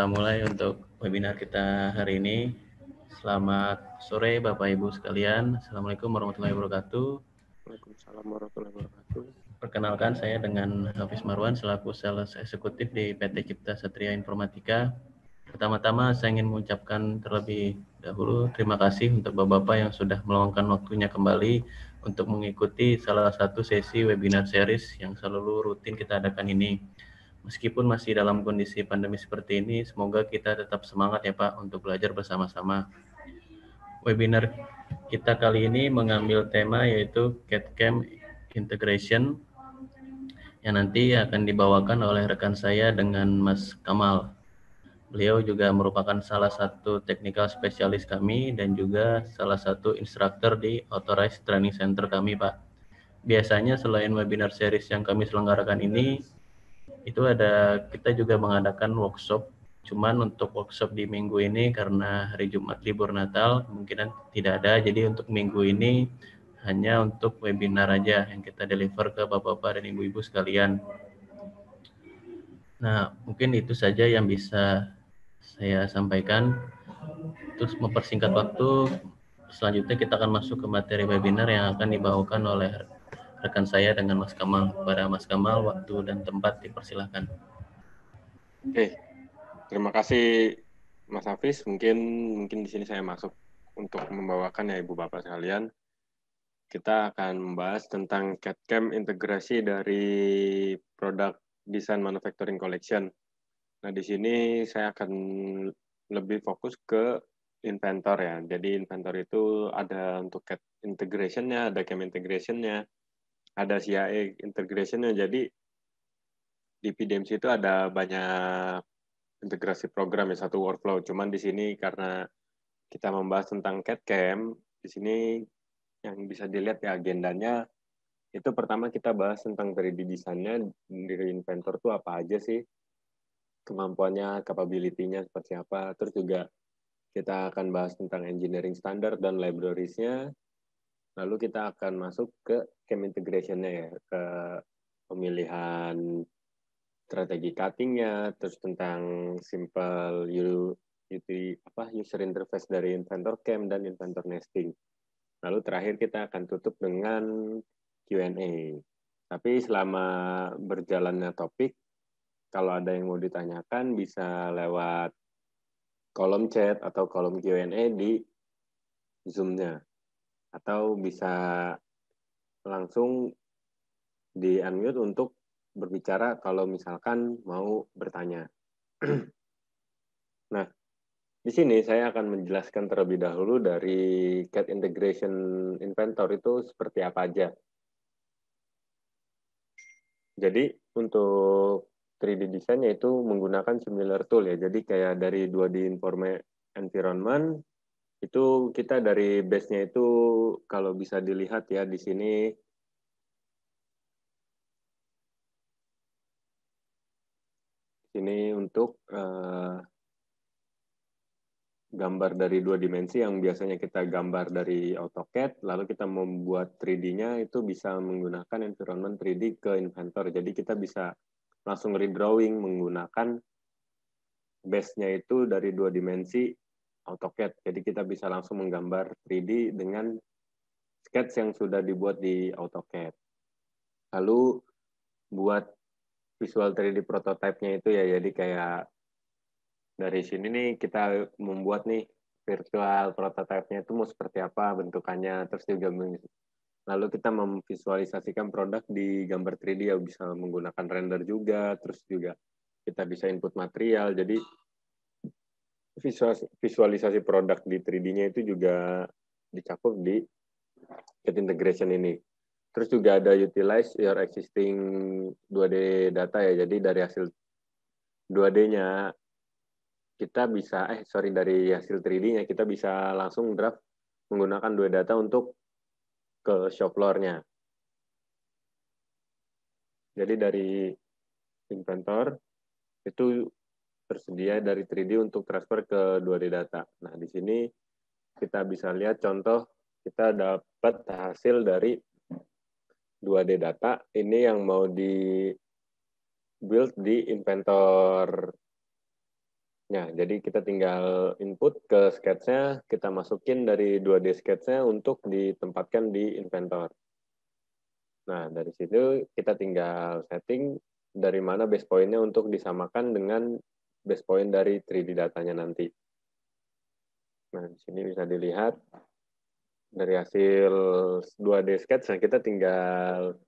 kita mulai untuk webinar kita hari ini. Selamat sore Bapak Ibu sekalian. Assalamualaikum warahmatullahi wabarakatuh. Waalaikumsalam warahmatullahi wabarakatuh. Perkenalkan, saya dengan Hafiz Marwan selaku Sales Eksekutif di PT Cipta Satria Informatika. Pertama-tama saya ingin mengucapkan terlebih dahulu terima kasih untuk Bapak-Bapak yang sudah meluangkan waktunya kembali untuk mengikuti salah satu sesi webinar series yang selalu rutin kita adakan ini. Meskipun masih dalam kondisi pandemi seperti ini, semoga kita tetap semangat ya Pak untuk belajar bersama-sama. Webinar kita kali ini mengambil tema yaitu CAD/CAM Integration yang nanti akan dibawakan oleh rekan saya dengan Mas Kamal. Beliau juga merupakan salah satu technical spesialis kami dan juga salah satu instruktur di Authorized Training Center kami Pak. Biasanya selain webinar series yang kami selenggarakan ini, itu kita juga mengadakan workshop. Cuman untuk workshop di minggu ini karena hari Jumat libur Natal kemungkinan tidak ada. Jadi untuk minggu ini hanya untuk webinar aja yang kita deliver ke Bapak-Bapak dan Ibu-Ibu sekalian. Nah, mungkin itu saja yang bisa saya sampaikan. Terus mempersingkat waktu, selanjutnya kita akan masuk ke materi webinar yang akan dibawakan oleh rekan saya dengan Mas Kamal. Kepada Mas Kamal, waktu dan tempat dipersilakan. Oke, terima kasih Mas Hafiz. Mungkin di sini saya masuk untuk membawakan ya Ibu Bapak sekalian. Kita akan membahas tentang CAD/CAM integrasi dari produk desain manufacturing collection. Nah, di sini saya akan lebih fokus ke inventor ya. Jadi inventor itu ada untuk CAD integration-nya, ada CAM integration-nya, ada CIA integration-nya. Jadi di PDMC itu ada banyak integrasi program ya, satu workflow. Cuman di sini karena kita membahas tentang CAD/CAM, di sini yang bisa dilihat ya agendanya, itu pertama kita bahas tentang 3D desainnya dari inventor tuh apa aja sih, kemampuannya, capability-nya seperti apa. Terus juga kita akan bahas tentang engineering standard dan libraries-nya. Lalu kita akan masuk ke CAM integration-nya ya, ke pemilihan strategi cutting-nya, terus tentang simple user interface dari inventor CAM dan inventor nesting. Lalu terakhir kita akan tutup dengan Q&A. Tapi selama berjalannya topik, kalau ada yang mau ditanyakan bisa lewat kolom chat atau kolom Q&A di Zoom-nya. Atau bisa langsung di-unmute untuk berbicara kalau misalkan mau bertanya. Nah, di sini saya akan menjelaskan terlebih dahulu dari CAD Integration Inventor itu seperti apa aja. Jadi untuk 3D desainnya itu menggunakan similar tool ya. Jadi kayak dari 2D environment itu kita dari base-nya itu kalau bisa dilihat ya di sini untuk gambar dari 2 dimensi yang biasanya kita gambar dari AutoCAD, lalu kita membuat 3D-nya itu bisa menggunakan environment 3D ke Inventor. Jadi kita bisa langsung redrawing menggunakan base-nya itu dari 2 dimensi AutoCAD. Jadi kita bisa langsung menggambar 3D dengan sketch yang sudah dibuat di AutoCAD. Lalu buat visual 3D prototype-nya itu ya, jadi kayak dari sini nih kita membuat nih virtual prototype-nya itu mau seperti apa bentukannya, terus juga lalu kita memvisualisasikan produk di gambar 3D ya, bisa menggunakan render juga, terus juga kita bisa input material, jadi visualisasi produk di 3D-nya itu juga dicakup di CAD integration ini. Terus juga ada utilize your existing 2D data ya, jadi dari hasil 2D-nya kita bisa, dari hasil 3D-nya kita bisa langsung draft menggunakan 2 data untuk ke shop floor-nya. Jadi dari inventor itu tersedia dari 3D untuk transfer ke 2D data. Nah, di sini kita bisa lihat contoh kita dapat hasil dari 2D data. Ini yang mau di build di inventor Nah, jadi kita tinggal input ke sketch-nya, kita masukin dari 2D sketch-nya untuk ditempatkan di inventor. Nah, dari situ kita tinggal setting dari mana base point-nya untuk disamakan dengan base point dari 3D datanya nanti. Nah, di sini bisa dilihat dari hasil 2D sketch, nah kita tinggal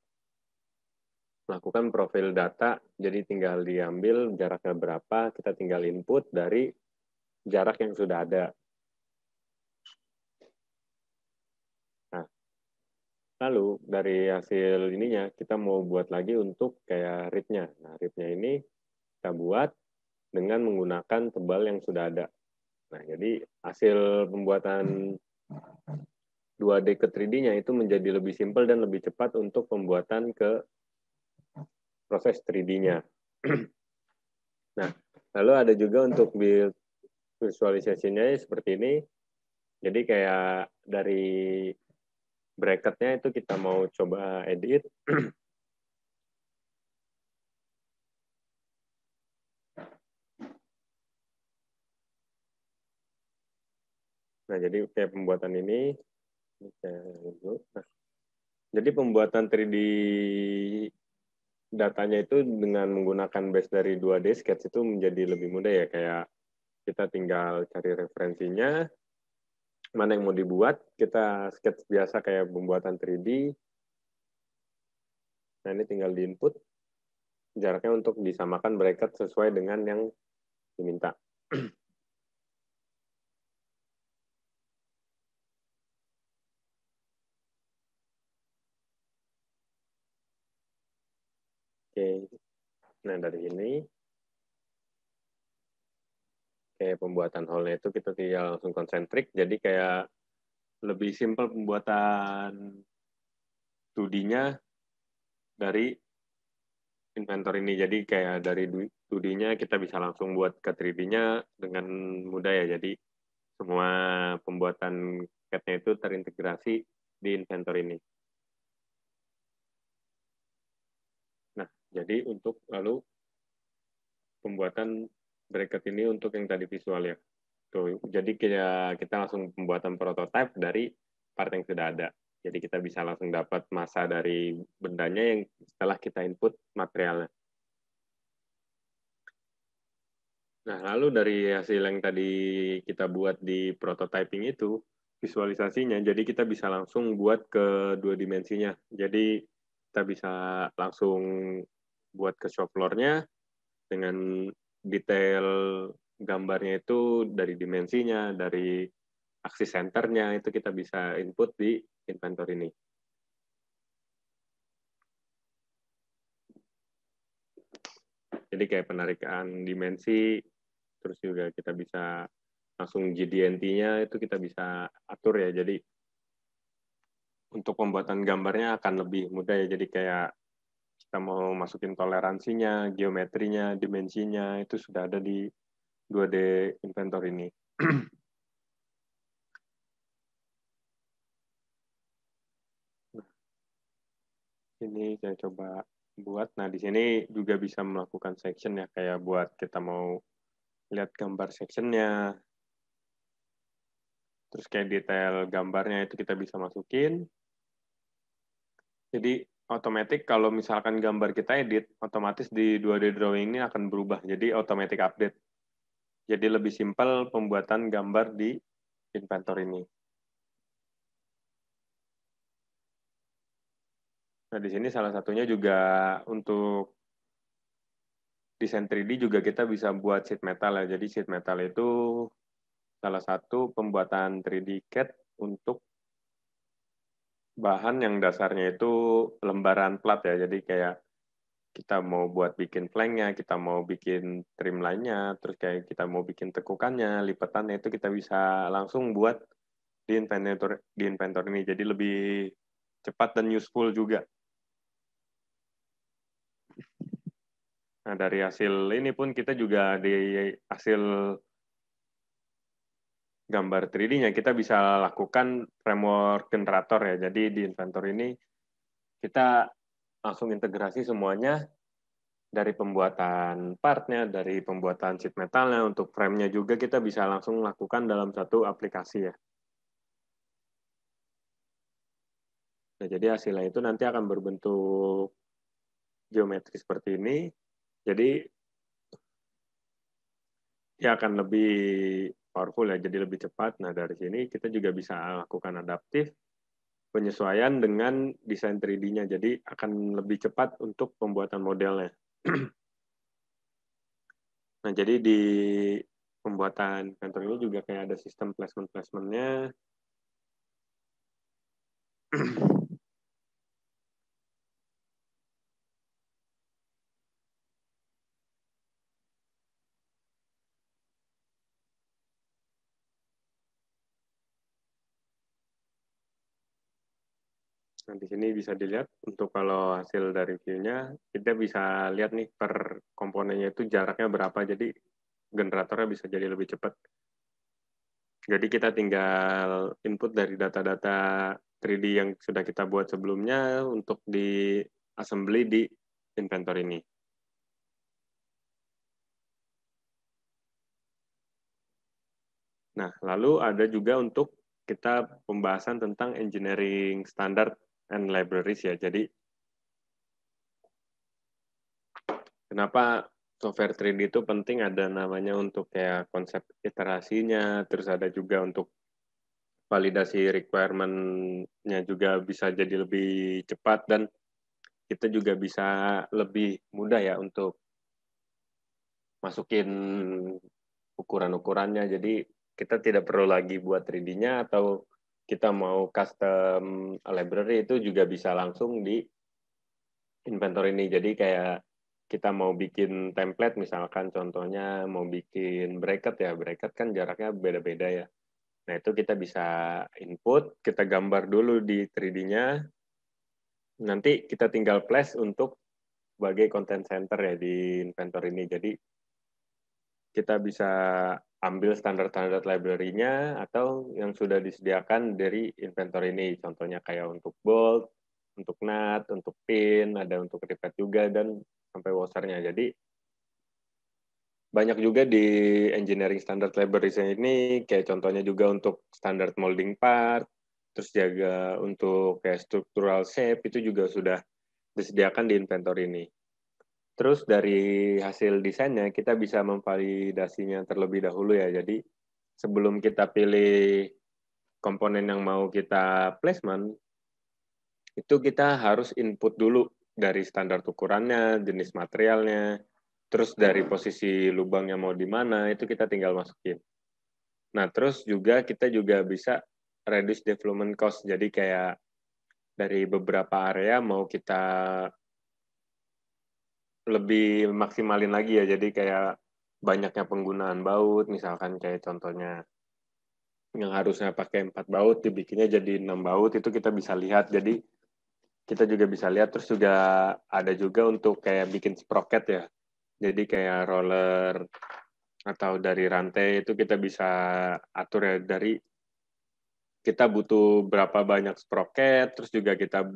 melakukan profil data, jadi tinggal diambil jaraknya berapa, kita tinggal input dari jarak yang sudah ada. Nah, lalu dari hasil ininya, kita mau buat lagi untuk kayak rip-nya. Nah, rip-nya ini kita buat dengan menggunakan tebal yang sudah ada. Nah, jadi hasil pembuatan 2D ke 3D-nya itu menjadi lebih simpel dan lebih cepat untuk pembuatan ke proses 3D-nya. Nah, lalu ada juga untuk build visualisasinya seperti ini. Jadi kayak dari bracket-nya itu kita mau coba edit. Nah, jadi kayak pembuatan ini. Nah, jadi pembuatan 3D datanya itu dengan menggunakan base dari 2D sketch itu menjadi lebih mudah ya. Kayak kita tinggal cari referensinya, mana yang mau dibuat, kita sketch biasa kayak pembuatan 3D. Nah, ini tinggal di input jaraknya untuk disamakan bracket sesuai dengan yang diminta. Oke, nah dari ini kayak pembuatan hole-nya itu kita tinggal langsung konsentrik, jadi kayak lebih simpel pembuatan 2D-nya dari inventor ini. Jadi kayak dari 2D-nya kita bisa langsung buat ke 3D-nya dengan mudah ya. Jadi semua pembuatan CAD-nya itu terintegrasi di inventor ini. Nah, jadi untuk lalu pembuatan bracket ini untuk yang tadi visual ya. Tuh, jadi kita langsung pembuatan prototipe dari part yang sudah ada. Jadi kita bisa langsung dapat massa dari bendanya yang setelah kita input materialnya. Nah, lalu dari hasil yang tadi kita buat di prototyping itu, visualisasinya, jadi kita bisa langsung buat ke 2 dimensinya. Jadi kita bisa langsung buat ke shop floor-nya dengan detail gambarnya itu dari dimensinya, dari aksis senternya, itu kita bisa input di inventor ini. Jadi kayak penarikan dimensi, terus juga kita bisa langsung GDNT-nya itu kita bisa atur ya. Jadi untuk pembuatan gambarnya akan lebih mudah ya. Jadi kayak kita mau masukin toleransinya, geometrinya, dimensinya, itu sudah ada di 2D inventor ini. Nah, ini saya coba buat. Nah, di sini juga bisa melakukan section ya, kayak buat kita mau lihat gambar sectionnya, terus kayak detail gambarnya itu kita bisa masukin. Jadi otomatis kalau misalkan gambar kita edit, otomatis di 2D drawing ini akan berubah. Jadi automatic update. Jadi lebih simpel pembuatan gambar di inventor ini. Nah, di sini salah satunya juga untuk desain 3D juga kita bisa buat sheet metal ya. Jadi sheet metal itu salah satu pembuatan 3D CAD untuk bahan yang dasarnya itu lembaran plat ya. Jadi kayak kita mau buat bikin flanknya, kita mau bikin trim lainnya, terus kayak kita mau bikin tekukannya, lipatannya itu kita bisa langsung buat di inventor ini. Jadi lebih cepat dan useful juga. Nah, dari hasil ini pun kita juga di hasil gambar 3D-nya kita bisa lakukan framework generator ya. Jadi di inventor ini kita langsung integrasi semuanya dari pembuatan partnya, dari pembuatan sheet metalnya, untuk frame-nya juga kita bisa langsung lakukan dalam satu aplikasi ya. Nah, jadi hasilnya itu nanti akan berbentuk geometri seperti ini. Jadi dia akan lebih powerful ya, jadi lebih cepat. Nah, dari sini kita juga bisa lakukan adaptif penyesuaian dengan desain 3D-nya. Jadi akan lebih cepat untuk pembuatan modelnya. Nah, jadi di pembuatan kantor ini juga kayak ada sistem placement-placementnya. Nah, di sini bisa dilihat untuk kalau hasil dari view-nya, kita bisa lihat nih per komponennya itu jaraknya berapa, jadi generatornya bisa jadi lebih cepat. Jadi kita tinggal input dari data-data 3D yang sudah kita buat sebelumnya untuk di assembly di Inventor ini. Nah, lalu ada juga untuk kita pembahasan tentang engineering standard and libraries ya. Jadi, kenapa software 3D itu penting, ada namanya untuk kayak konsep iterasinya, terus ada juga untuk validasi requirement-nya juga bisa jadi lebih cepat, dan kita juga bisa lebih mudah ya untuk masukin ukuran-ukurannya. Jadi kita tidak perlu lagi buat 3D-nya, atau kita mau custom library itu juga bisa langsung di Inventor ini. Jadi kayak kita mau bikin template, misalkan contohnya mau bikin bracket ya, bracket kan jaraknya beda-beda ya. Nah, itu kita bisa input, kita gambar dulu di 3D-nya, nanti kita tinggal place untuk sebagai content center ya di Inventor ini. Jadi kita bisa ambil standar-standar library-nya atau yang sudah disediakan dari Inventor ini. Contohnya kayak untuk bolt, untuk nut, untuk pin, ada untuk rivet juga, dan sampai washer-nya. Jadi banyak juga di engineering standard libraries ini, kayak contohnya juga untuk standard molding part, terus juga untuk kayak structural shape, itu juga sudah disediakan di Inventor ini. Terus dari hasil desainnya, kita bisa memvalidasinya terlebih dahulu ya. Jadi sebelum kita pilih komponen yang mau kita placement, itu kita harus input dulu dari standar ukurannya, jenis materialnya, terus dari posisi lubangnya mau di mana, itu kita tinggal masukin. Nah, terus juga kita juga bisa reduce development cost. Jadi kayak dari beberapa area mau kita lebih maksimalin lagi ya. Jadi kayak banyaknya penggunaan baut, misalkan kayak contohnya yang harusnya pakai 4 baut dibikinnya jadi 6 baut, itu kita bisa lihat. Jadi kita juga bisa lihat, terus juga ada juga untuk kayak bikin sprocket ya. Jadi kayak roller atau dari rantai itu kita bisa atur ya, dari kita butuh berapa banyak sprocket, terus juga kita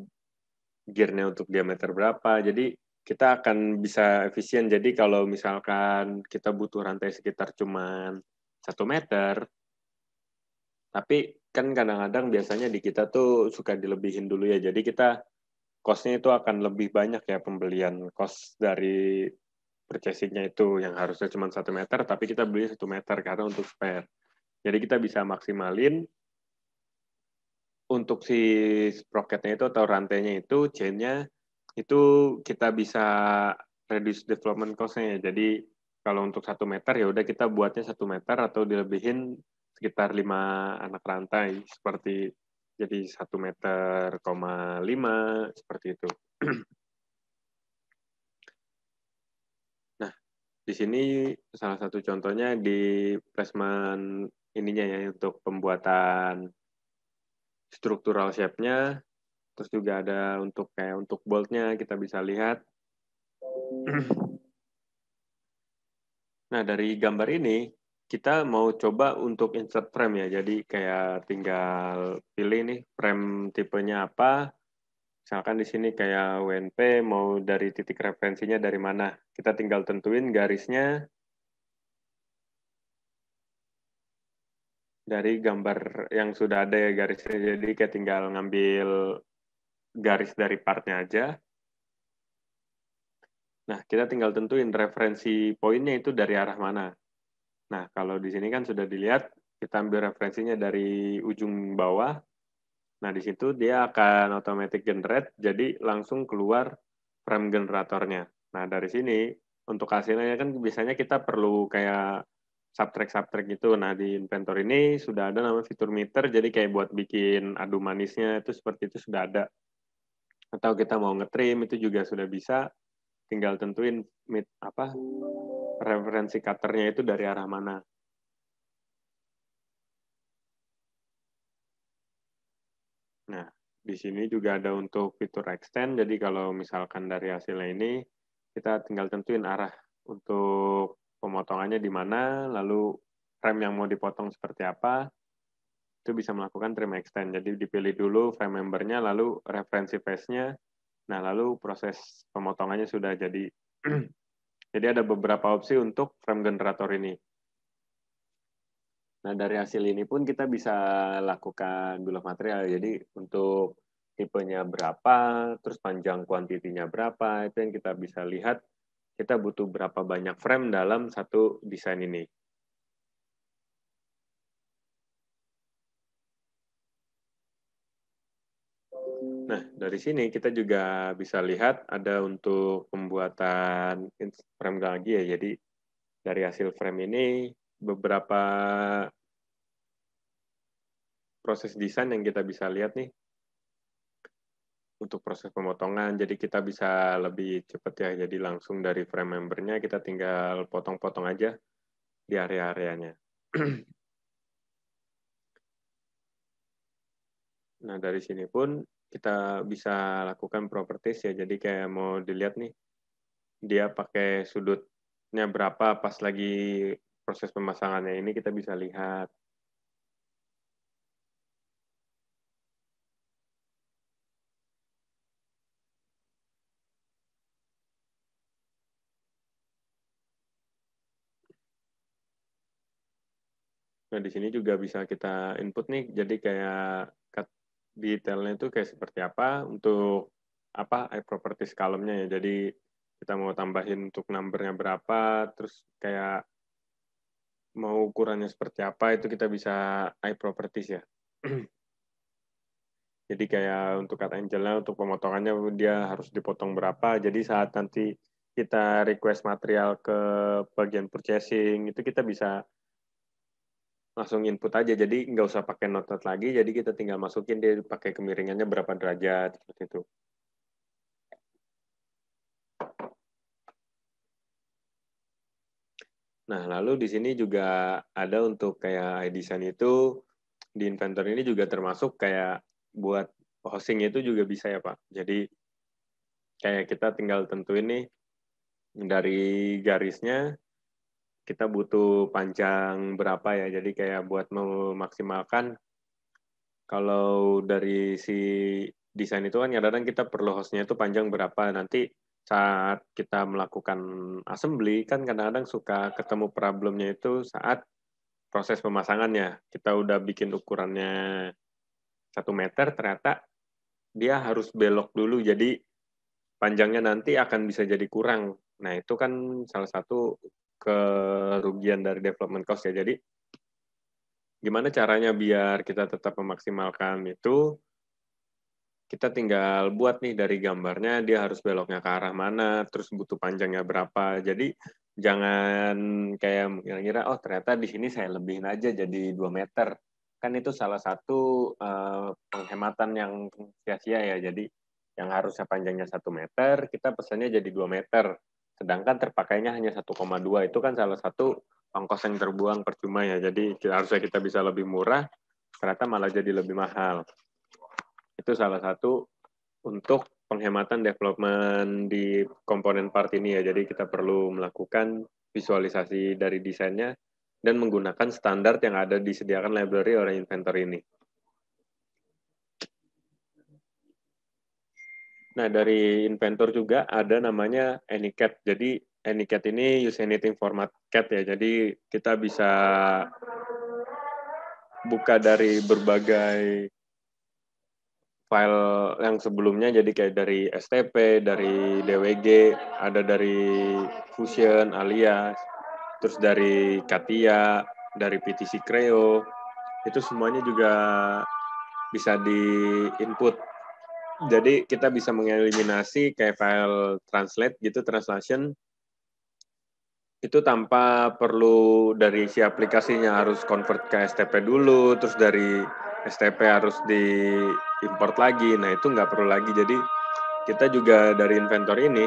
gearnya untuk diameter berapa. Jadi kita akan bisa efisien. Jadi kalau misalkan kita butuh rantai sekitar cuma 1 meter, tapi kan kadang-kadang biasanya di kita tuh suka dilebihin dulu ya. Jadi kita cost-nya itu akan lebih banyak ya, pembelian cost dari purchasing-nya itu yang harusnya cuma 1 meter, tapi kita beli 1 meter karena untuk spare. Jadi kita bisa maksimalin untuk si sprocket-nya itu atau rantainya itu, chain-nya itu kita bisa reduce development cost-nya. Jadi kalau untuk 1 meter ya udah kita buatnya 1 meter atau dilebihin sekitar 5 anak rantai, seperti jadi 1 meter, 5 seperti itu. Nah, di sini salah satu contohnya di placement ininya ya, untuk pembuatan struktural shape-nya, terus juga ada untuk kayak untuk bolt-nya kita bisa lihat. Nah, dari gambar ini kita mau coba untuk insert frame ya. Jadi kayak tinggal pilih nih frame tipenya apa, Misalkan di sini kayak WNP mau dari titik referensinya dari mana. Kita tinggal tentuin garisnya dari gambar yang sudah ada ya garisnya. Jadi kayak tinggal ngambil garis dari partnya aja. Nah, kita tinggal tentuin referensi poinnya itu dari arah mana. Nah, kalau di sini kan sudah dilihat, kita ambil referensinya dari ujung bawah. Nah, di situ dia akan automatic generate, jadi langsung keluar frame generatornya. Nah, dari sini, untuk hasilnya kan biasanya kita perlu kayak subtract gitu. Nah, di inventor ini sudah ada namanya fitur meter, jadi kayak buat bikin adu manisnya itu seperti itu sudah ada. Atau kita mau nge-trim itu juga sudah bisa, tinggal tentuin referensi cutternya itu dari arah mana. Nah, di sini juga ada untuk fitur extend, jadi kalau misalkan dari hasilnya ini, kita tinggal tentuin arah untuk pemotongannya di mana, lalu frame yang mau dipotong seperti apa, itu bisa melakukan trim extend. Jadi dipilih dulu frame membernya, lalu referensi face-nya, nah lalu proses pemotongannya sudah jadi. Jadi ada beberapa opsi untuk frame generator ini. Nah, dari hasil ini pun kita bisa lakukan bill of material. Jadi untuk tipenya berapa, terus panjang kuantitinya berapa, itu yang kita bisa lihat kita butuh berapa banyak frame dalam satu desain ini. Nah, dari sini kita juga bisa lihat ada untuk pembuatan frame lagi ya. Jadi dari hasil frame ini beberapa proses desain yang kita bisa lihat nih untuk proses pemotongan. Jadi kita bisa lebih cepat ya. Jadi langsung dari frame membernya kita tinggal potong-potong aja di area-areanya. Nah, dari sini pun kita bisa lakukan properties ya. Jadi kayak mau dilihat nih, dia pakai sudutnya berapa pas lagi proses pemasangannya ini kita bisa lihat. Nah, di sini juga bisa kita input nih, jadi kayak detailnya itu kayak seperti apa untuk properties column-nya ya. Jadi kita mau tambahin untuk number-nya berapa, terus kayak mau ukurannya seperti apa, itu kita bisa properties ya. Jadi kayak untuk cut angle-nya, untuk pemotongannya dia harus dipotong berapa, jadi saat nanti kita request material ke bagian purchasing, itu kita bisa langsung input aja, jadi nggak usah pakai note lagi, jadi kita tinggal masukin dia pakai kemiringannya berapa derajat seperti itu. Nah, lalu di sini juga ada untuk kayak desain itu di inventor ini juga termasuk kayak buat hosting itu juga bisa ya Pak. Jadi kayak kita tinggal tentuin nih dari garisnya kita butuh panjang berapa ya. Jadi kayak buat memaksimalkan kalau dari si desain itu kan kadang-kadang kita perlu hostnya itu panjang berapa. Nanti saat kita melakukan assembly kan kadang-kadang suka ketemu problemnya itu saat proses pemasangannya. Kita udah bikin ukurannya 1 meter, ternyata dia harus belok dulu. Jadi panjangnya nanti akan bisa jadi kurang. Nah, itu kan salah satu kerugian dari development cost ya. Jadi gimana caranya biar kita tetap memaksimalkan itu, kita tinggal buat nih dari gambarnya dia harus beloknya ke arah mana, terus butuh panjangnya berapa. Jadi jangan kayak kira-kira, oh ternyata di sini saya lebihin aja jadi 2 meter. Kan itu salah satu penghematan yang sia-sia ya. Jadi yang harusnya panjangnya 1 meter, kita pesannya jadi 2 meter. Sedangkan terpakainya hanya 1,2. Itu kan salah satu ongkos yang terbuang percuma ya. Jadi harusnya kita bisa lebih murah, ternyata malah jadi lebih mahal. Itu salah satu untuk penghematan development di komponen part ini ya. Jadi kita perlu melakukan visualisasi dari desainnya dan menggunakan standar yang ada disediakan library oleh inventor ini. Nah, dari inventor juga ada namanya AnyCAD. Jadi AnyCAD ini use anything format CAD ya. Jadi kita bisa buka dari berbagai file yang sebelumnya, jadi kayak dari STP, dari DWG, ada dari Fusion, Alias, terus dari Katia, dari PTC Creo, itu semuanya juga bisa di-input. Jadi kita bisa mengeliminasi kayak file translate gitu, translation, itu tanpa perlu dari si aplikasinya harus convert ke STP dulu, terus dari STP harus di-import lagi. Nah, itu nggak perlu lagi. Jadi kita juga dari inventor ini,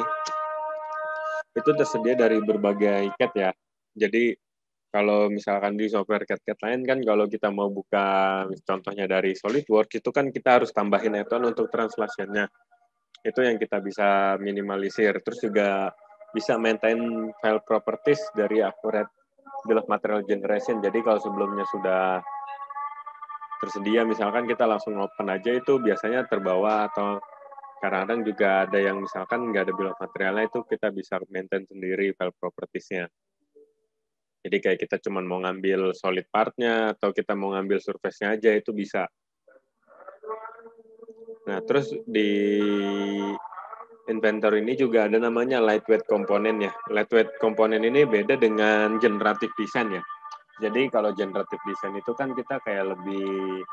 itu tersedia dari berbagai CAD ya. Jadi kalau misalkan di software CAD-CAD lain kan kalau kita mau buka contohnya dari SolidWorks, itu kan kita harus tambahin add-on untuk translation-nya. Itu yang kita bisa minimalisir. Terus juga bisa maintain file properties dari accurate bill of material generation. Jadi kalau sebelumnya sudah tersedia, misalkan kita langsung open aja, itu biasanya terbawa, atau kadang-kadang juga ada yang misalkan nggak ada bill of materialnya, itu kita bisa maintain sendiri file properties-nya. Jadi kayak kita cuma mau ngambil solid part-nya, atau kita mau ngambil surface-nya aja, itu bisa. Nah, terus di inventor ini juga ada namanya lightweight component ya. Lightweight component ini beda dengan generative design ya. Jadi kalau generative design itu kan kita kayak lebih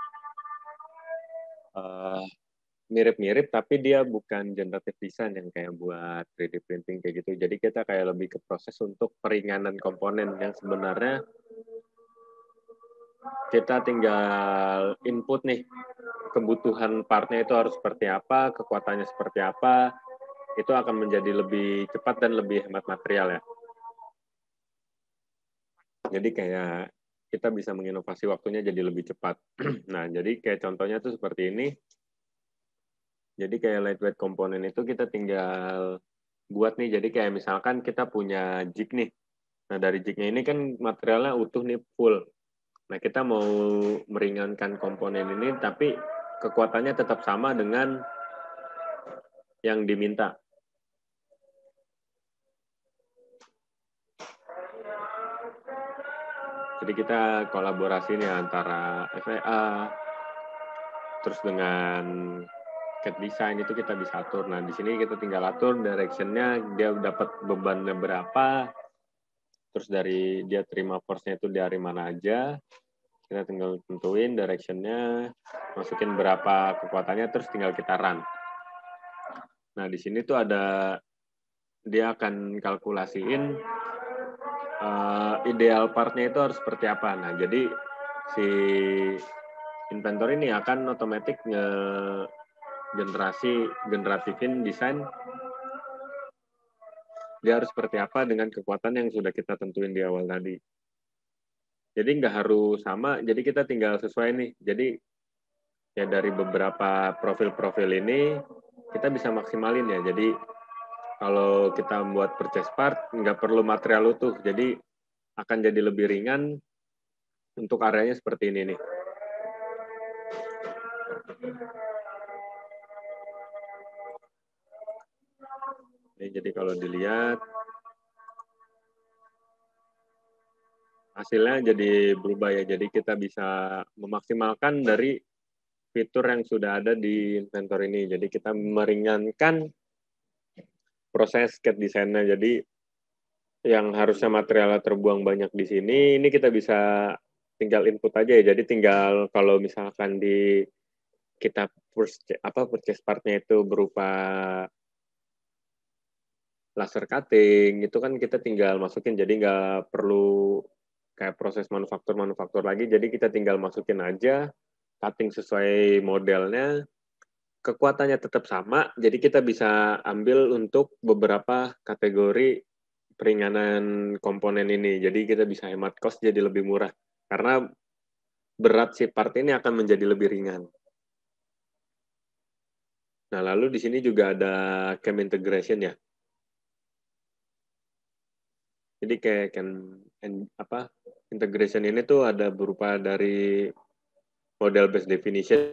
mirip-mirip, tapi dia bukan generative design yang kayak buat 3D printing kayak gitu. Jadi kita kayak lebih ke proses untuk peringanan komponen yang sebenarnya kita tinggal input nih, kebutuhan partnya itu harus seperti apa, kekuatannya seperti apa, itu akan menjadi lebih cepat dan lebih hemat material ya. Jadi kayak kita bisa menginovasi waktunya jadi lebih cepat. Nah, jadi kayak contohnya tuh seperti ini. Jadi kayak lightweight komponen itu kita tinggal buat nih. Jadi kayak misalkan kita punya jig nih. Nah, dari jignya ini kan materialnya utuh nih, full. Nah, kita mau meringankan komponen ini, tapi kekuatannya tetap sama dengan yang diminta. Jadi kita kolaborasi nih antara FEA, terus dengan CAD design itu kita bisa atur. Nah, di sini kita tinggal atur direction-nya, dia dapat bebannya berapa, terus dari dia terima force-nya itu dari mana aja, kita tinggal tentuin direction-nya, masukin berapa kekuatannya, terus tinggal kita run. Nah, di sini tuh ada, dia akan kalkulasiin ideal part-nya itu harus seperti apa. Nah, jadi si inventor ini akan otomatis generatifin desain dia harus seperti apa dengan kekuatan yang sudah kita tentuin di awal tadi. Jadi nggak harus sama, jadi kita tinggal sesuai nih. Jadi ya dari beberapa profil-profil ini kita bisa maksimalin ya. Jadi kalau kita membuat purchase part nggak perlu material utuh, jadi akan jadi lebih ringan untuk areanya seperti ini nih. Jadi kalau dilihat hasilnya jadi berubah ya. Jadi kita bisa memaksimalkan dari fitur yang sudah ada di inventor ini. Jadi kita meringankan proses CAD desainnya. Jadi yang harusnya materialnya terbuang banyak di sini, ini kita bisa tinggal input aja ya. Jadi tinggal kalau misalkan di kita purchase part-nya itu berupa laser cutting, itu kan kita tinggal masukin, jadi nggak perlu kayak proses manufaktur lagi, jadi kita tinggal masukin aja, cutting sesuai modelnya, kekuatannya tetap sama, jadi kita bisa ambil untuk beberapa kategori peringanan komponen ini, jadi kita bisa hemat cost jadi lebih murah, karena berat si part ini akan menjadi lebih ringan. Nah, lalu di sini juga ada CAM integration ya. Jadi kayak integration ini tuh ada berupa dari model based definition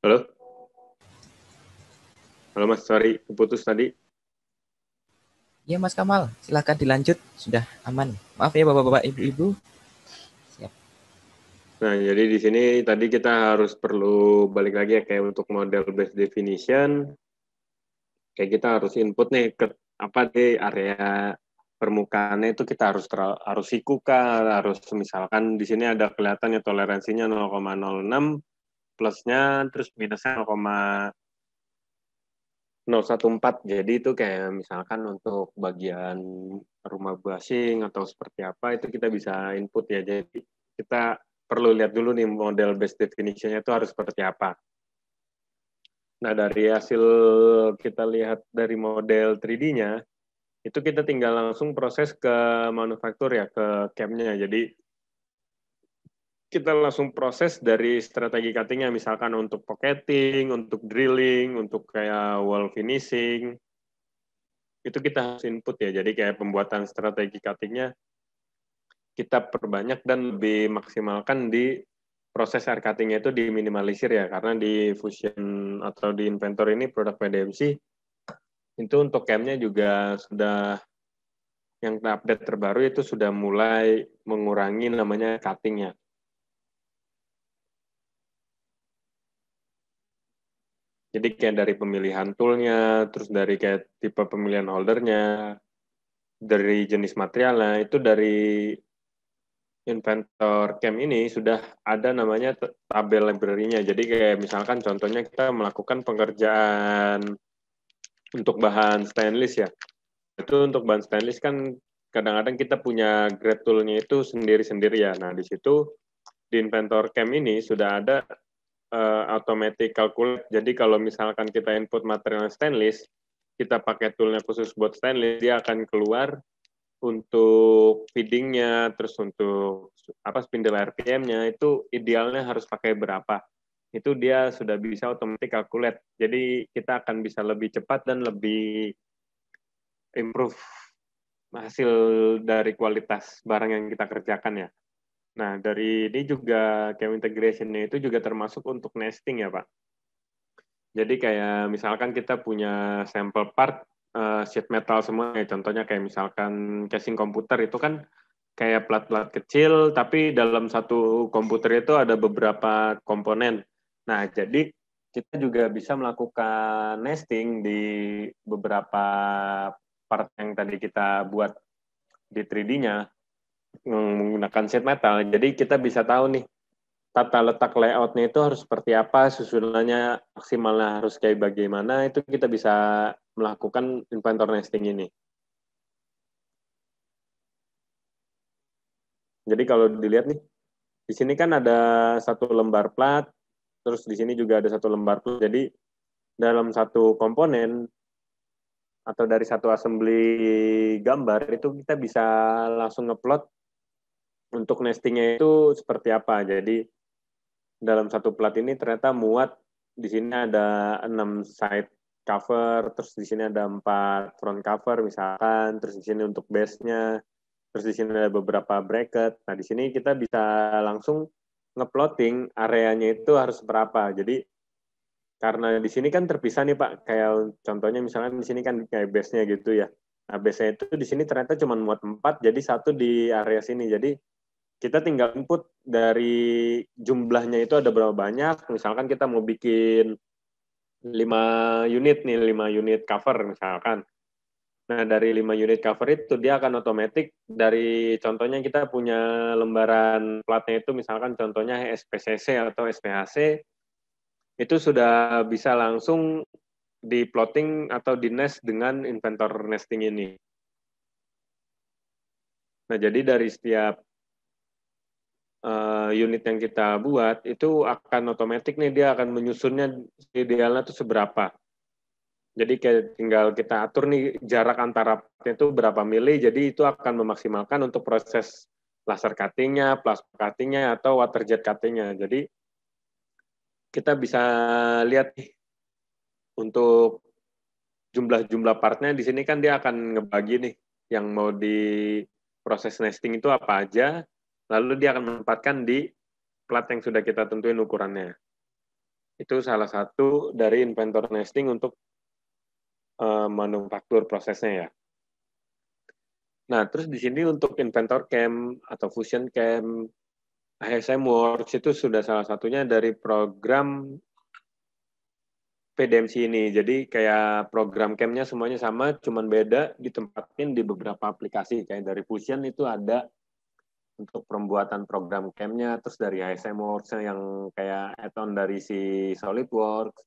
Halo? Halo Mas, sorry, putus tadi. Iya Mas Kamal, silahkan dilanjut, sudah aman. Maaf ya Bapak-Bapak, Ibu-Ibu. Siap. Nah, jadi di sini tadi kita harus perlu balik lagi ya, kayak untuk model based definition, kayak kita harus input nih ke apa di area permukaannya itu kita harus sikuka, harus misalkan di sini ada kelihatannya toleransinya 0,06, plusnya terus minusnya 0,014. Jadi itu kayak misalkan untuk bagian rumah bushing atau seperti apa itu kita bisa input ya. Jadi kita perlu lihat dulu nih model base definition-nya itu harus seperti apa. Nah, dari hasil kita lihat dari model 3D-nya, itu kita tinggal langsung proses ke manufaktur ya, ke CAM-nya. Jadi kita langsung proses dari strategi cutting-nya, misalkan untuk pocketing, untuk drilling, untuk kayak wall finishing, itu kita harus input ya. Jadi kayak pembuatan strategi cutting-nya kita perbanyak dan lebih maksimalkan di proses air cutting-nya itu diminimalisir ya, karena di Fusion atau di Inventor ini produk PDMC, itu untuk CAM-nya juga sudah yang update terbaru itu sudah mulai mengurangi namanya cutting-nya. Jadi kayak dari pemilihan tool-nya, terus dari kayak tipe pemilihan holdernya, dari jenis materialnya, itu dari Inventor CAM ini sudah ada namanya tabel library-nya. Jadi kayak misalkan contohnya kita melakukan pengerjaan untuk bahan stainless ya. Itu untuk bahan stainless kan kadang-kadang kita punya grade tool-nya itu sendiri-sendiri ya. Nah, di situ di Inventor CAM ini sudah ada automatic calculate. Jadi kalau misalkan kita input material stainless, kita pakai toolnya khusus buat stainless, dia akan keluar untuk feedingnya, terus untuk apa spindle RPM-nya itu idealnya harus pakai berapa. Itu dia sudah bisa automatic calculate. Jadi kita akan bisa lebih cepat dan lebih improve hasil dari kualitas barang yang kita kerjakan ya. Nah, dari ini juga CAM integration-nya itu juga termasuk untuk nesting ya, Pak. Jadi kayak misalkan kita punya sampel part sheet metal semua ya, contohnya kayak misalkan casing komputer itu kan kayak plat-plat kecil, tapi dalam satu komputer itu ada beberapa komponen. Nah, jadi kita juga bisa melakukan nesting di beberapa part yang tadi kita buat di 3D-nya menggunakan sheet metal. Jadi kita bisa tahu nih, tata letak layout-nya itu harus seperti apa, susunannya maksimalnya harus kayak bagaimana, itu kita bisa melakukan inventor nesting ini. Jadi kalau dilihat nih, di sini kan ada satu lembar plat, terus di sini juga ada satu lembar plat. Jadi dalam satu komponen atau dari satu assembly gambar itu kita bisa langsung ngeplot untuk nestingnya itu seperti apa. Jadi dalam satu plat ini ternyata muat di sini ada 6 side cover, terus di sini ada 4 front cover misalkan, terus di sini untuk base-nya, terus di sini ada beberapa bracket. Nah, di sini kita bisa langsung ngeplotting areanya itu harus berapa. Jadi karena di sini kan terpisah nih Pak, kayak contohnya misalkan di sini kan kayak base-nya gitu ya. Nah, base-nya itu di sini ternyata cuma muat 4, jadi satu di area sini. Jadi kita tinggal input dari jumlahnya itu ada berapa banyak. Misalkan kita mau bikin 5 unit nih, 5 unit cover misalkan. Nah, dari 5 unit cover itu dia akan otomatis dari contohnya kita punya lembaran platnya itu misalkan contohnya SPCC atau SPHC, itu sudah bisa langsung di plotting atau di nest dengan inventor nesting ini. Nah, jadi dari setiap unit yang kita buat itu akan otomatis nih dia akan menyusunnya idealnya itu seberapa. Jadi kayak tinggal kita atur nih jarak antara partnya itu berapa mili, jadi itu akan memaksimalkan untuk proses laser cutting-nya, plasma cutting-nya, atau water jet cutting-nya. Jadi kita bisa lihat nih untuk jumlah-jumlah partnya di sini kan dia akan ngebagi nih yang mau di proses nesting itu apa aja, lalu dia akan menempatkan di plat yang sudah kita tentuin ukurannya. Itu salah satu dari inventor nesting untuk manufaktur prosesnya ya. Nah, terus di sini untuk inventor cam atau fusion cam, ASM Works itu sudah salah satunya dari program PDMC ini. Jadi kayak program cam-nya semuanya sama, cuman beda ditempatin di beberapa aplikasi. Kayak dari Fusion itu ada untuk pembuatan program cam-nya, terus dari ASM Works yang kayak add-on dari si SolidWorks,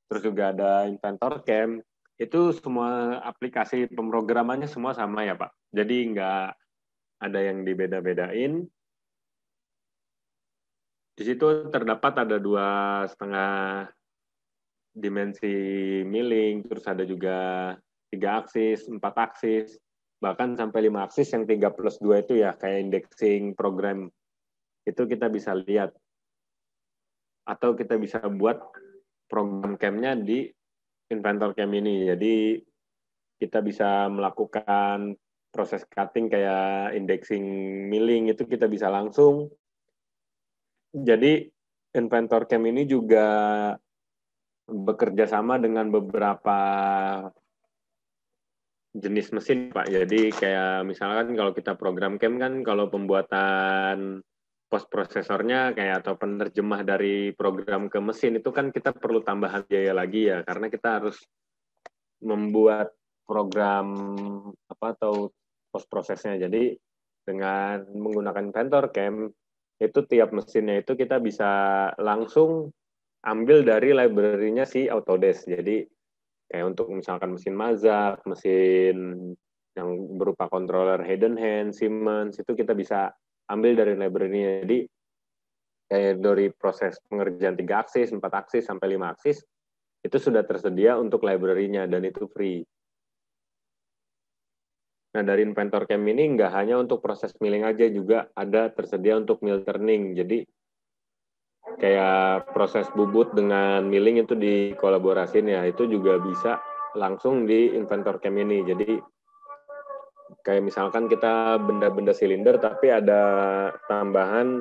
terus juga ada Inventor Cam. Itu semua aplikasi pemrogramannya semua sama ya Pak. Jadi nggak ada yang dibeda-bedain. Di situ terdapat ada 2,5 dimensi milling, terus ada juga 3 aksis, 4 aksis, bahkan sampai 5 aksis yang 3+2 itu ya, kayak indexing program, itu kita bisa lihat. Atau kita bisa buat program cam-nya di Inventor Cam ini. Jadi kita bisa melakukan proses cutting kayak indexing milling, itu kita bisa langsung. Jadi Inventor Cam ini juga bekerja sama dengan beberapa jenis mesin, Pak. Jadi kayak misalkan kalau kita program cam kan kalau pembuatan post prosesornya kayak atau penerjemah dari program ke mesin itu kan kita perlu tambahan biaya lagi ya, karena kita harus membuat program atau post prosesnya. Jadi dengan menggunakan Inventor Cam itu tiap mesinnya itu kita bisa langsung ambil dari library-nya si Autodesk. Jadi kayak untuk misalkan mesin Mazak, mesin yang berupa controller Hidden Hand, Siemens, itu kita bisa ambil dari library-nya. Jadi kayak dari proses pengerjaan 3 aksis, 4 aksis, sampai 5 aksis, itu sudah tersedia untuk library-nya dan itu free. Nah, dari Inventor Cam ini nggak hanya untuk proses milling aja, juga ada tersedia untuk mill turning. Jadi kayak proses bubut dengan milling itu dikolaborasiin ya, itu juga bisa langsung di Inventor Cam ini. Jadi kayak misalkan kita benda-benda silinder tapi ada tambahan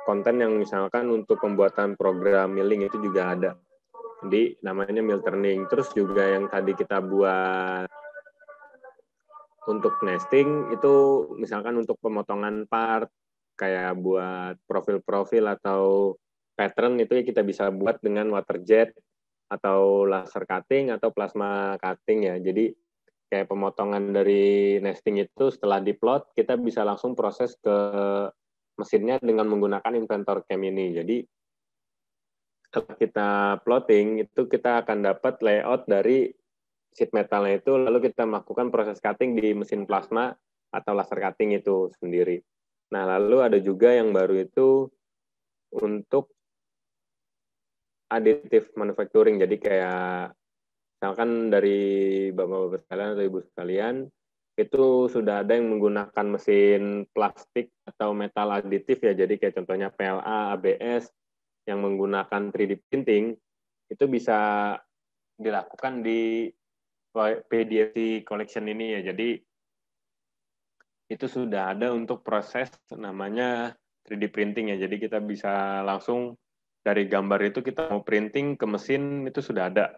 konten yang misalkan untuk pembuatan program milling itu juga ada. Jadi namanya mill turning. Terus juga yang tadi kita buat untuk nesting itu misalkan untuk pemotongan part, kayak buat profil-profil atau pattern itu kita bisa buat dengan waterjet atau laser cutting atau plasma cutting ya. Jadi kayak pemotongan dari nesting itu setelah diplot kita bisa langsung proses ke mesinnya dengan menggunakan Inventor Cam ini. Jadi setelah kita plotting itu kita akan dapat layout dari sheet metalnya itu, lalu kita melakukan proses cutting di mesin plasma atau laser cutting itu sendiri. Nah, lalu ada juga yang baru itu untuk additive manufacturing. Jadi kayak misalkan dari bapak-bapak sekalian atau ibu sekalian, itu sudah ada yang menggunakan mesin plastik atau metal aditif ya. Jadi kayak contohnya PLA, ABS yang menggunakan 3D printing, itu bisa dilakukan di PDFC collection ini ya. Jadi itu sudah ada untuk proses namanya 3D printing ya. Jadi kita bisa langsung dari gambar itu kita mau printing ke mesin itu sudah ada.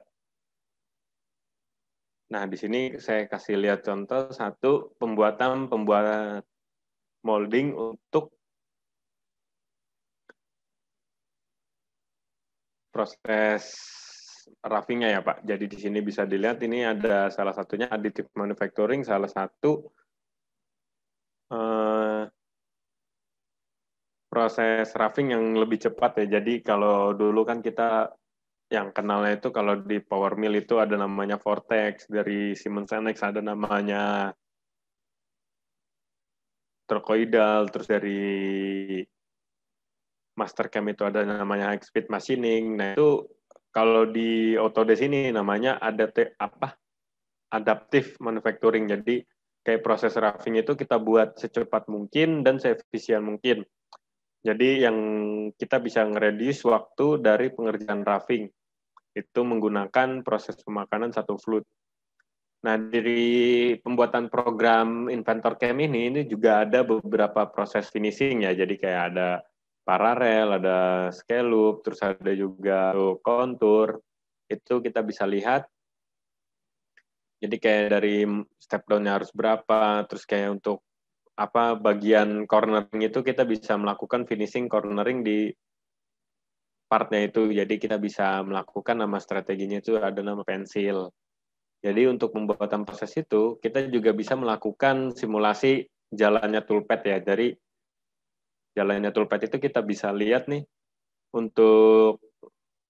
Nah, di sini saya kasih lihat contoh satu pembuat molding untuk proses roughing-nya ya Pak. Jadi di sini bisa dilihat ini ada salah satunya additive manufacturing, salah satu proses roughing yang lebih cepat ya. Jadi kalau dulu kan kita yang kenalnya itu kalau di power mill itu ada namanya Vortex, dari Siemens NX ada namanya Torcoidal, terus dari Mastercam itu ada namanya high speed machining. Nah, itu kalau di Autodesk ini namanya adaptive manufacturing. Jadi kayak proses roughing itu kita buat secepat mungkin dan seefisien mungkin. Jadi yang kita bisa nge-reduce waktu dari pengerjaan roughing itu menggunakan proses pemakanan satu fluid. Nah, dari pembuatan program Inventor Cam ini juga ada beberapa proses finishing ya. Jadi kayak ada paralel, ada scallop, terus ada juga kontur. Itu kita bisa lihat. Jadi kayak dari step down-nya harus berapa, terus kayak untuk bagian cornering itu kita bisa melakukan finishing cornering di partnya itu. Jadi kita bisa melakukan nama strateginya itu ada nama pensil. Jadi untuk pembuatan proses itu kita juga bisa melakukan simulasi jalannya toolpath ya. Dari jalannya toolpath itu kita bisa lihat nih untuk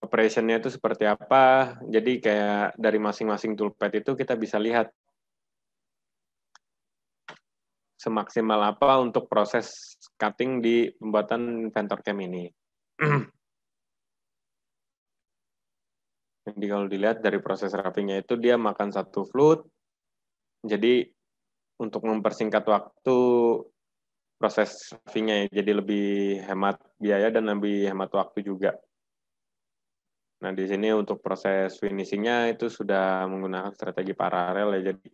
operation-nya itu seperti apa. Jadi kayak dari masing-masing toolpath itu kita bisa lihat semaksimal apa untuk proses cutting di pembuatan Inventor Cam ini. Jadi kalau dilihat dari proses wrapping-nya itu dia makan satu fluid. Jadi untuk mempersingkat waktu proses wrapping-nya jadi lebih hemat biaya dan lebih hemat waktu juga. Nah, di sini untuk proses finishing-nya itu sudah menggunakan strategi paralel ya. Jadi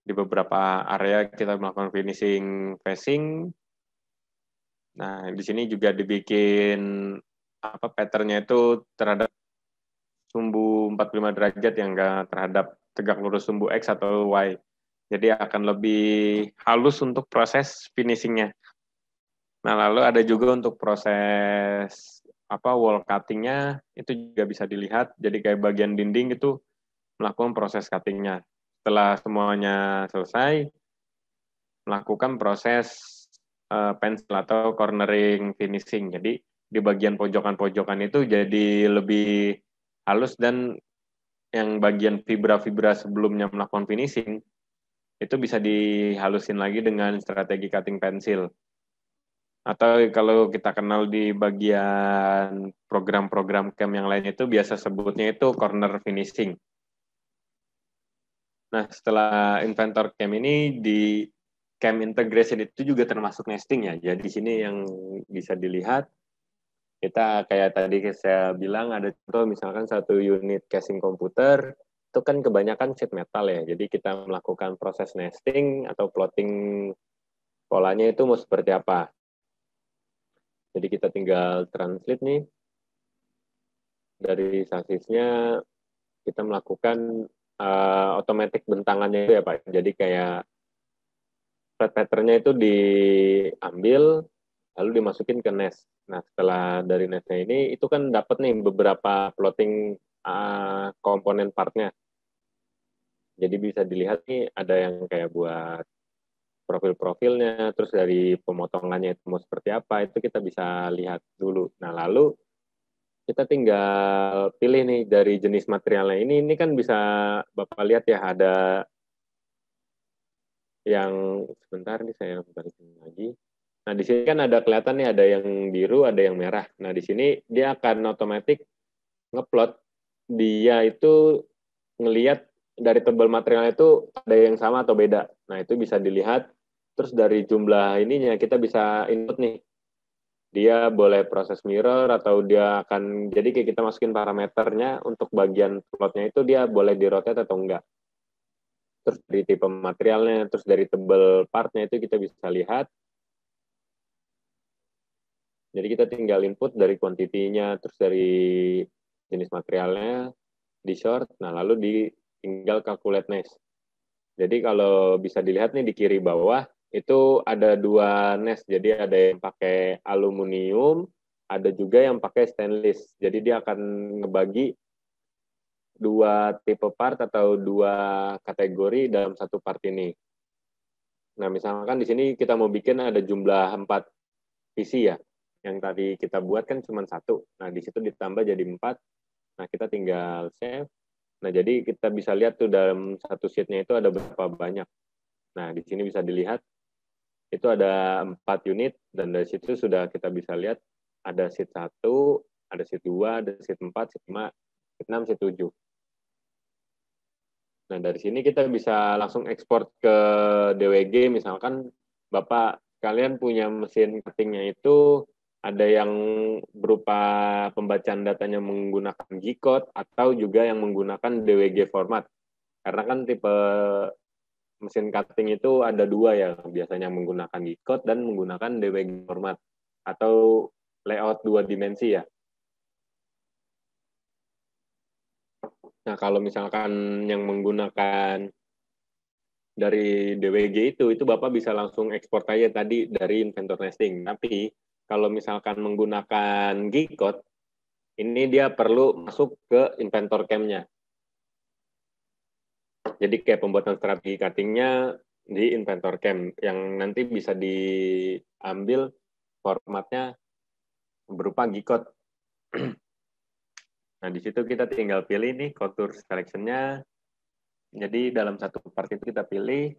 di beberapa area kita melakukan finishing facing. Nah, di sini juga dibikin pattern-nya itu terhadap sumbu 45 derajat yang enggak terhadap tegak lurus sumbu X atau Y. Jadi akan lebih halus untuk proses finishing-nya. Nah, lalu ada juga untuk proses wall cutting-nya itu juga bisa dilihat. Jadi kayak bagian dinding itu melakukan proses cutting-nya. Setelah semuanya selesai, melakukan proses pencil atau cornering finishing. Jadi di bagian pojokan-pojokan itu jadi lebih halus dan yang bagian fibra-fibra sebelumnya melakukan finishing itu bisa dihalusin lagi dengan strategi cutting pencil. Atau kalau kita kenal di bagian program-program cam yang lain itu biasa sebutnya itu corner finishing. Nah, setelah Inventor Cam ini di cam integration itu juga termasuk nesting ya. Jadi di sini yang bisa dilihat kita kayak tadi saya bilang ada contoh misalkan satu unit casing komputer itu kan kebanyakan sheet metal ya. Jadi kita melakukan proses nesting atau plotting polanya itu mau seperti apa. Jadi kita tinggal translate nih dari sasisnya kita melakukan otomatis bentangannya itu ya Pak. Jadi kayak flat pattern-nya itu diambil lalu dimasukin ke nest. Nah, setelah dari nestnya ini itu kan dapat nih beberapa plotting komponen partnya. Jadi bisa dilihat nih ada yang kayak buat profil-profilnya, terus dari pemotongannya itu mau seperti apa, itu kita bisa lihat dulu. Nah, lalu kita tinggal pilih nih dari jenis materialnya ini kan bisa Bapak lihat ya, ada yang sebentar nih saya balikin lagi. Nah, di sini kan ada kelihatan nih ada yang biru, ada yang merah. Nah, di sini dia akan otomatis ngeplot dia itu ngelihat dari tebal materialnya itu ada yang sama atau beda. Nah, itu bisa dilihat. Terus dari jumlah ininya kita bisa input nih. Dia boleh proses mirror atau dia akan, jadi kayak kita masukin parameternya untuk bagian plotnya itu dia boleh di-rotate atau enggak. Terus dari tipe materialnya, terus dari tebal partnya itu kita bisa lihat. Jadi kita tinggal input dari kuantitinya, terus dari jenis materialnya, di short, nah lalu tinggal calculate nest. Jadi kalau bisa dilihat nih di kiri bawah, itu ada dua nest. Jadi ada yang pakai aluminium, ada juga yang pakai stainless. Jadi dia akan ngebagi dua tipe part atau dua kategori dalam satu part ini. Nah, misalkan di sini kita mau bikin ada jumlah 4 PC ya. Yang tadi kita buat kan cuma 1. Nah, di situ ditambah jadi 4. Nah, kita tinggal save. Nah, jadi kita bisa lihat tuh dalam satu sheet-nya itu ada berapa banyak. Nah, di sini bisa dilihat itu ada 4 unit dan dari situ sudah kita bisa lihat ada sheet 1, ada sheet 2, ada sheet 4, sheet 5, sheet 6, sheet 7. Nah, dari sini kita bisa langsung ekspor ke DWG, misalkan Bapak kalian punya mesin cutting-nya itu ada yang berupa pembacaan datanya menggunakan G-code atau juga yang menggunakan DWG format. Karena kan tipe mesin cutting itu ada dua ya, biasanya menggunakan G-code dan menggunakan DWG format. Atau layout 2 dimensi ya. Nah, kalau misalkan yang menggunakan dari DWG itu Bapak bisa langsung ekspor aja tadi dari inventor nesting. Tapi kalau misalkan menggunakan G-code, ini dia perlu masuk ke inventor cam-nya. Jadi kayak pembuatan strategi cutting-nya di inventor cam yang nanti bisa diambil formatnya berupa G-code. Nah, di situ kita tinggal pilih nih contour selection-nya. Jadi dalam satu part itu kita pilih.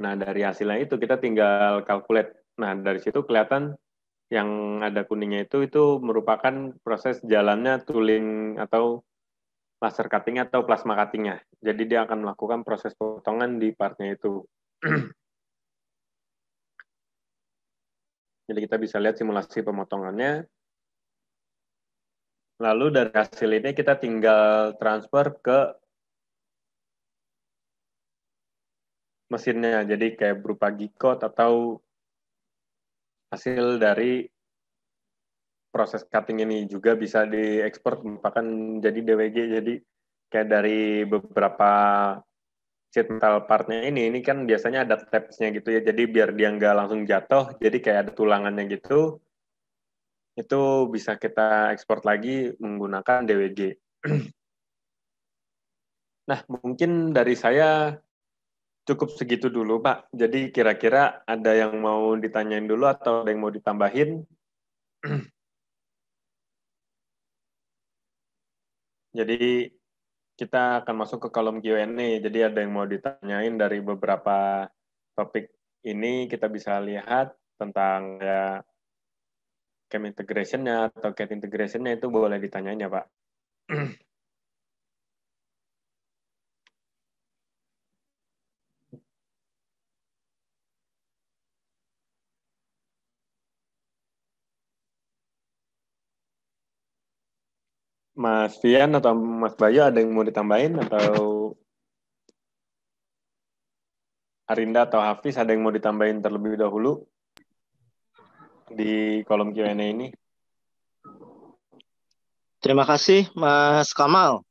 Nah, dari hasilnya itu kita tinggal calculate. Nah, dari situ kelihatan yang ada kuningnya itu merupakan proses jalannya tooling atau laser cutting atau plasma cutting-nya. Jadi dia akan melakukan proses potongan di partnya itu. Jadi kita bisa lihat simulasi pemotongannya. Lalu dari hasil ini kita tinggal transfer ke mesinnya. Jadi kayak berupa G-code atau hasil dari proses cutting ini juga bisa diekspor merupakan jadi DWG. Jadi kayak dari beberapa sheet metal partnya ini kan biasanya ada tabs-nya gitu ya. Jadi biar dia nggak langsung jatuh, jadi kayak ada tulangannya gitu. Itu bisa kita ekspor lagi menggunakan DWG. Nah, mungkin dari saya cukup segitu dulu, Pak. Jadi kira-kira ada yang mau ditanyain dulu atau ada yang mau ditambahin? Jadi kita akan masuk ke kolom Q&A. Jadi ada yang mau ditanyain dari beberapa topik ini, kita bisa lihat tentang ya CAM integration-nya atau CAD integration-nya itu boleh ditanyain ya, Pak. Mas Fian atau Mas Bayu ada yang mau ditambahin atau Arinda atau Hafiz ada yang mau ditambahin terlebih dahulu di kolom Q&A ini? Terima kasih, Mas Kamal.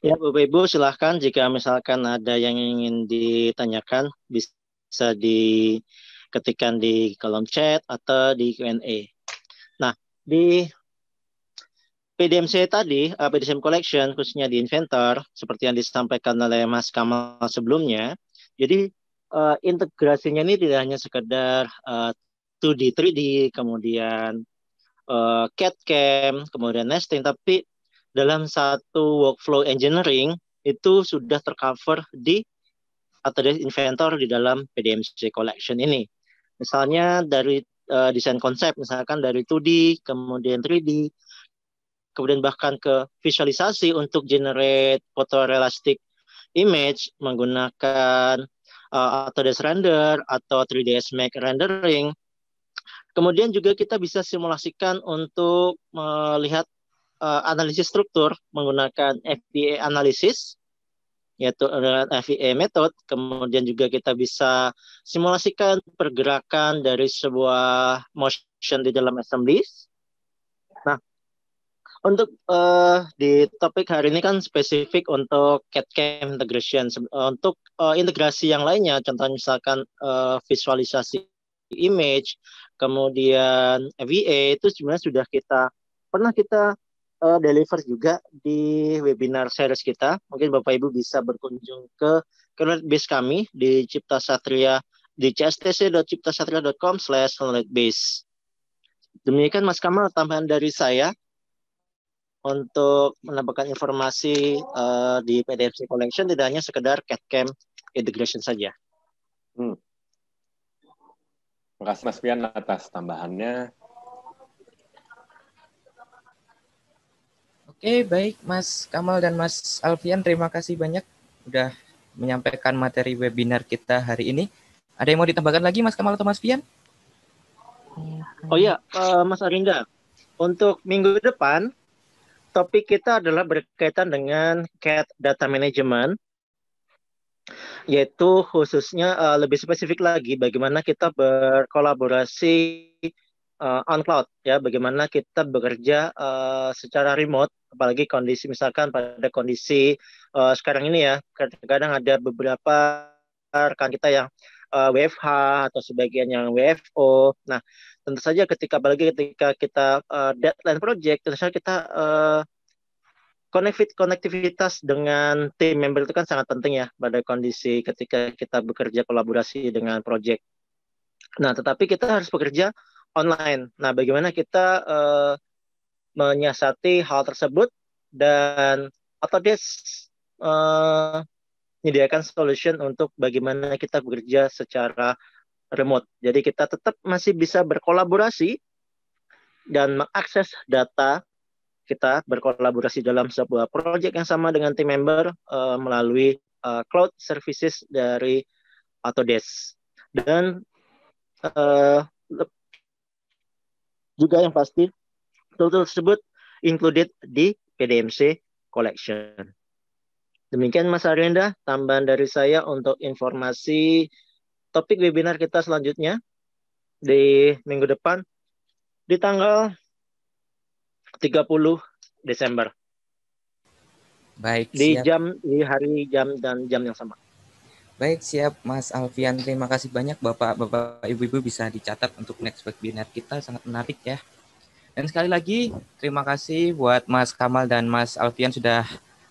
Ya, Bapak Ibu, silahkan jika misalkan ada yang ingin ditanyakan, bisa diketikkan di kolom chat atau di Q&A. Nah, di PDMC tadi, PDCM Collection, khususnya di Inventor, seperti yang disampaikan oleh Mas Kamal sebelumnya, jadi integrasinya ini tidak hanya sekedar 2D, 3D, kemudian CAD/CAM, kemudian nesting, tapi dalam satu workflow engineering itu sudah tercover di Autodesk Inventor di dalam PDMC Collection ini. Misalnya dari desain konsep, misalkan dari 2D, kemudian 3D, kemudian bahkan ke visualisasi untuk generate photorealistic image menggunakan Autodesk Render atau 3ds Max rendering. Kemudian juga kita bisa simulasikan untuk melihat analisis struktur menggunakan FEA analisis, yaitu dengan FEA method. Kemudian juga kita bisa simulasikan pergerakan dari sebuah motion di dalam assemblies. Nah, untuk di topik hari ini kan spesifik untuk CAD/CAM integration. Untuk integrasi yang lainnya, contohnya misalkan visualisasi image, kemudian FEA itu sebenarnya sudah pernah kita deliver juga di webinar series kita. Mungkin Bapak Ibu bisa berkunjung ke knowledge kami di Cipta Satria di cstc.ciptasatria.com/knowledge. Demikian Mas Kamal tambahan dari saya untuk menambahkan informasi di PDMC Collection, tidak hanya sekedar CAD/CAM integration saja. Terima kasih Mas Fian atas tambahannya. Oke, baik Mas Kamal dan Mas Alfian, terima kasih banyak sudah menyampaikan materi webinar kita hari ini. Ada yang mau ditambahkan lagi Mas Kamal atau Mas Fian? Oh iya, Mas Arinda, untuk minggu depan topik kita adalah berkaitan dengan CAD data management, yaitu khususnya lebih spesifik lagi bagaimana kita berkolaborasi on cloud ya, bagaimana kita bekerja secara remote, apalagi kondisi misalkan pada kondisi sekarang ini ya, kadang-kadang ada beberapa rekan kita yang WFH atau sebagian yang WFO. Nah, tentu saja apalagi ketika kita deadline project, tentu saja kita konektivitas dengan tim member itu kan sangat penting ya pada kondisi ketika kita bekerja kolaborasi dengan project. Nah, tetapi kita harus bekerja online. Nah, bagaimana kita menyiasati hal tersebut, dan Autodesk menyediakan solution untuk bagaimana kita bekerja secara remote. Jadi kita tetap masih bisa berkolaborasi dan mengakses data kita, berkolaborasi dalam sebuah project yang sama dengan tim member melalui cloud services dari Autodesk. Dan juga yang pasti tool tersebut included di PDMC Collection. Demikian Mas Arienda, tambahan dari saya untuk informasi topik webinar kita selanjutnya di minggu depan di tanggal 30 Desember. Baik, Di siap. di hari jam yang sama. Baik, siap Mas Alfian. Terima kasih banyak Bapak, Ibu-Ibu, bisa dicatat untuk next webinar kita, sangat menarik ya. Dan sekali lagi terima kasih buat Mas Kamal dan Mas Alfian sudah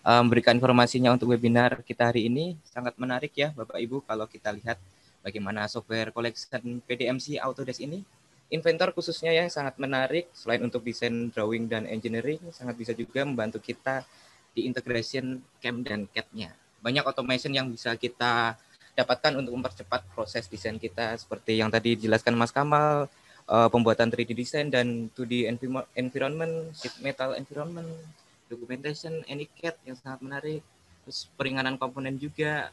memberikan informasinya untuk webinar kita hari ini. Sangat menarik ya Bapak Ibu kalau kita lihat bagaimana software collection PDMC Autodesk ini. Inventor khususnya yang sangat menarik, selain untuk desain, drawing, dan engineering, sangat bisa juga membantu kita di integration CAM dan CAD-nya. Banyak automation yang bisa kita dapatkan untuk mempercepat proses desain kita, seperti yang tadi dijelaskan Mas Kamal, pembuatan 3D design dan 2D environment, sheet metal environment, documentation, AnyCAD yang sangat menarik, terus peringanan komponen juga,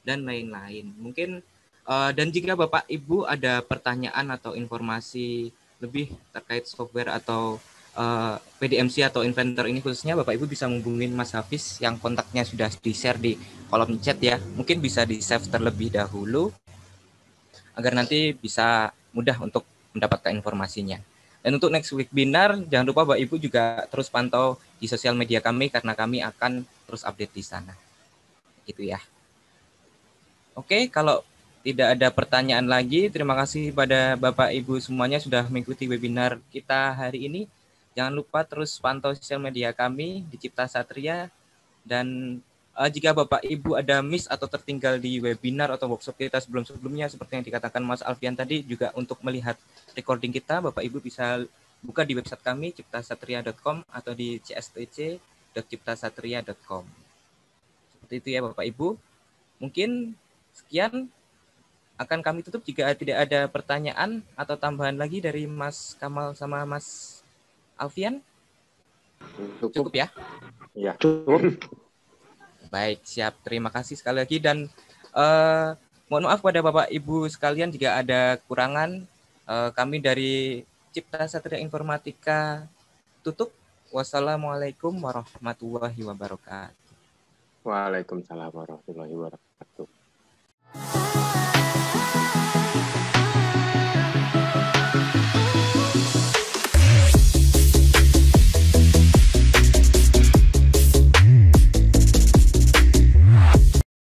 dan lain-lain. Mungkin dan jika Bapak Ibu ada pertanyaan atau informasi lebih terkait software atau PDMC atau Inventor ini khususnya, Bapak Ibu bisa menghubungi Mas Hafiz yang kontaknya sudah di-share di kolom chat ya. Mungkin bisa di-save terlebih dahulu agar nanti bisa mudah untuk mendapatkan informasinya. Dan untuk next webinar, jangan lupa Bapak Ibu juga terus pantau di sosial media kami karena kami akan terus update di sana. Gitu ya. Oke, kalau tidak ada pertanyaan lagi, terima kasih pada Bapak Ibu semuanya sudah mengikuti webinar kita hari ini. Jangan lupa terus pantau sosial media kami di Cipta Satria. Dan jika Bapak Ibu ada miss atau tertinggal di webinar atau workshop kita sebelumnya, seperti yang dikatakan Mas Alfian tadi, juga untuk melihat recording kita, Bapak Ibu bisa buka di website kami, ciptasatria.com, atau di cstc.ciptasatria.com. Seperti itu ya Bapak Ibu. Mungkin sekian, akan kami tutup jika tidak ada pertanyaan atau tambahan lagi dari Mas Kamal sama Mas Alfian. Cukup ya? Iya. Cukup. Baik, siap. Terima kasih sekali lagi, dan mohon maaf pada Bapak Ibu sekalian jika ada kekurangan. Kami dari Cipta Satria Informatika tutup. Wassalamualaikum warahmatullahi wabarakatuh. Waalaikumsalam warahmatullahi wabarakatuh.